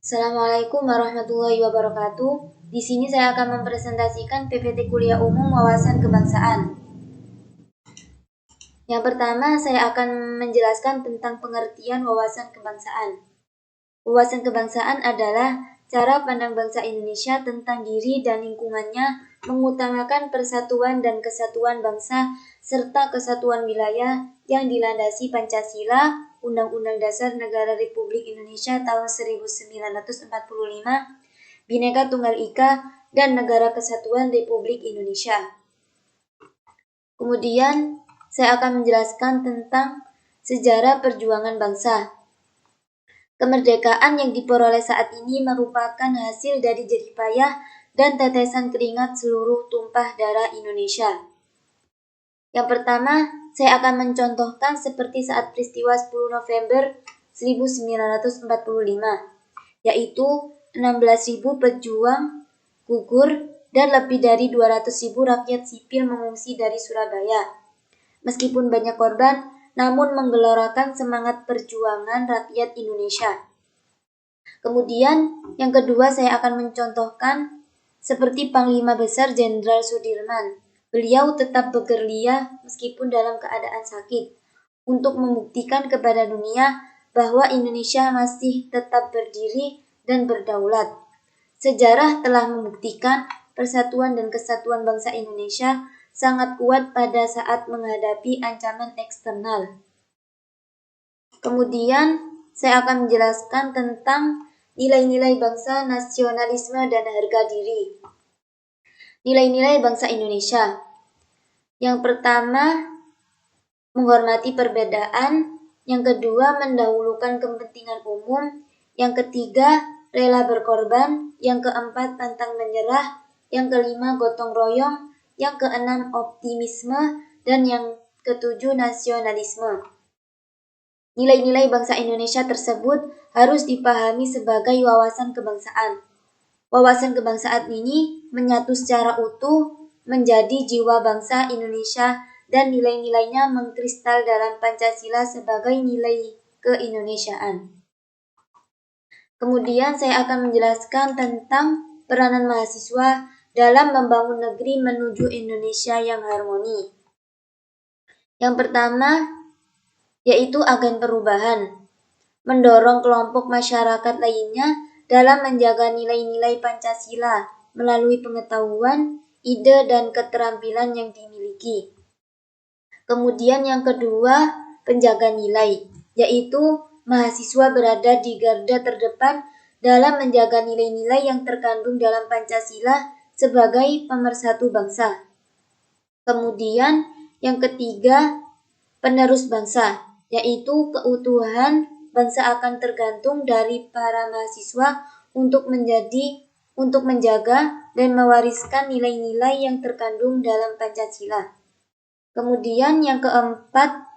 Assalamualaikum warahmatullahi wabarakatuh. Di sini saya akan mempresentasikan PPT Kuliah Umum Wawasan Kebangsaan. Yang pertama, saya akan menjelaskan tentang pengertian wawasan kebangsaan. Wawasan kebangsaan adalah cara pandang bangsa Indonesia tentang diri dan lingkungannya, mengutamakan persatuan dan kesatuan bangsa, serta kesatuan wilayah yang dilandasi Pancasila, Undang-Undang Dasar Negara Republik Indonesia tahun 1945, Bhinneka Tunggal Ika, dan Negara Kesatuan Republik Indonesia. Kemudian, saya akan menjelaskan tentang sejarah perjuangan bangsa. Kemerdekaan yang diperoleh saat ini merupakan hasil dari jerih payah dan tetesan keringat seluruh tumpah darah Indonesia. Yang pertama, saya akan mencontohkan seperti saat peristiwa 10 November 1945, yaitu 16.000 pejuang gugur dan lebih dari 200.000 rakyat sipil mengungsi dari Surabaya. Meskipun banyak korban, namun menggelorakan semangat perjuangan rakyat Indonesia. Kemudian, yang kedua saya akan mencontohkan seperti Panglima Besar Jenderal Sudirman. Beliau tetap bekerja meskipun dalam keadaan sakit untuk membuktikan kepada dunia bahwa Indonesia masih tetap berdiri dan berdaulat. Sejarah telah membuktikan persatuan dan kesatuan bangsa Indonesia sangat kuat pada saat menghadapi ancaman eksternal. Kemudian, saya akan menjelaskan tentang nilai-nilai bangsa, nasionalisme, dan harga diri. Nilai-nilai bangsa Indonesia. Yang pertama, menghormati perbedaan. Yang kedua, mendahulukan kepentingan umum. Yang ketiga, rela berkorban. Yang keempat, pantang menyerah. Yang kelima, gotong royong. Yang keenam, optimisme. Dan yang ketujuh, nasionalisme. Nilai-nilai bangsa Indonesia tersebut harus dipahami sebagai wawasan kebangsaan. Wawasan kebangsaan ini menyatu secara utuh menjadi jiwa bangsa Indonesia dan nilai-nilainya mengkristal dalam Pancasila sebagai nilai keindonesiaan. Kemudian saya akan menjelaskan tentang peranan mahasiswa dalam membangun negeri menuju Indonesia yang harmoni. Yang pertama, yaitu agen perubahan, mendorong kelompok masyarakat lainnya dalam menjaga nilai-nilai Pancasila melalui pengetahuan, ide, dan keterampilan yang dimiliki. Kemudian yang kedua, penjaga nilai, yaitu mahasiswa berada di garda terdepan dalam menjaga nilai-nilai yang terkandung dalam Pancasila sebagai pemersatu bangsa. Kemudian yang ketiga, penerus bangsa, yaitu keutuhan bangsa akan tergantung dari para mahasiswa untuk menjaga dan mewariskan nilai-nilai yang terkandung dalam Pancasila. Kemudian yang keempat,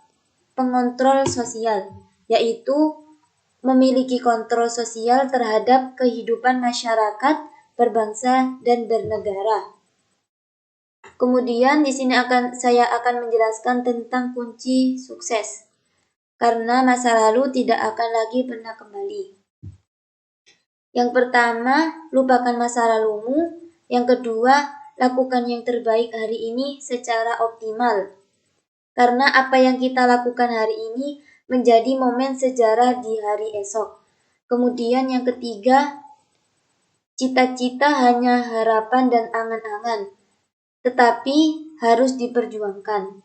pengontrol sosial, yaitu memiliki kontrol sosial terhadap kehidupan masyarakat, berbangsa, dan bernegara. Kemudian di sini saya akan menjelaskan tentang kunci sukses. Karena masa lalu tidak akan lagi pernah kembali. Yang pertama, lupakan masa lalumu. Yang kedua, lakukan yang terbaik hari ini secara optimal. Karena apa yang kita lakukan hari ini menjadi momen sejarah di hari esok. Kemudian yang ketiga, cita-cita hanya harapan dan angan-angan, tetapi harus diperjuangkan.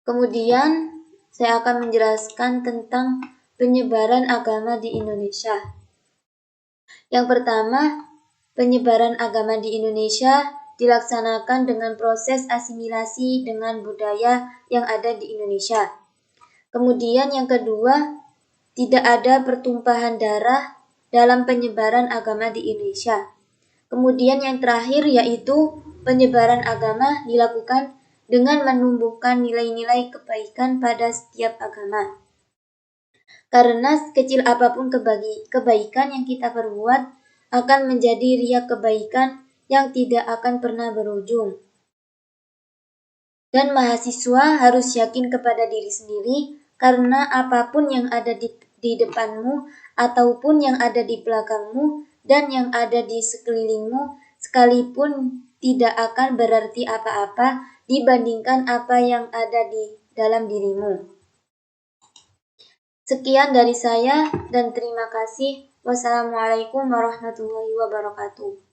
Kemudian, saya akan menjelaskan tentang penyebaran agama di Indonesia. Yang pertama, penyebaran agama di Indonesia dilaksanakan dengan proses asimilasi dengan budaya yang ada di Indonesia. Kemudian yang kedua, tidak ada pertumpahan darah dalam penyebaran agama di Indonesia. Kemudian yang terakhir yaitu penyebaran agama dilakukan dengan menumbuhkan nilai-nilai kebaikan pada setiap agama. Karena sekecil apapun kebaikan yang kita perbuat akan menjadi riak kebaikan yang tidak akan pernah berujung. Dan mahasiswa harus yakin kepada diri sendiri karena apapun yang ada di depanmu ataupun yang ada di belakangmu dan yang ada di sekelilingmu, sekalipun tidak akan berarti apa-apa dibandingkan apa yang ada di dalam dirimu. Sekian dari saya dan terima kasih. Wassalamualaikum warahmatullahi wabarakatuh.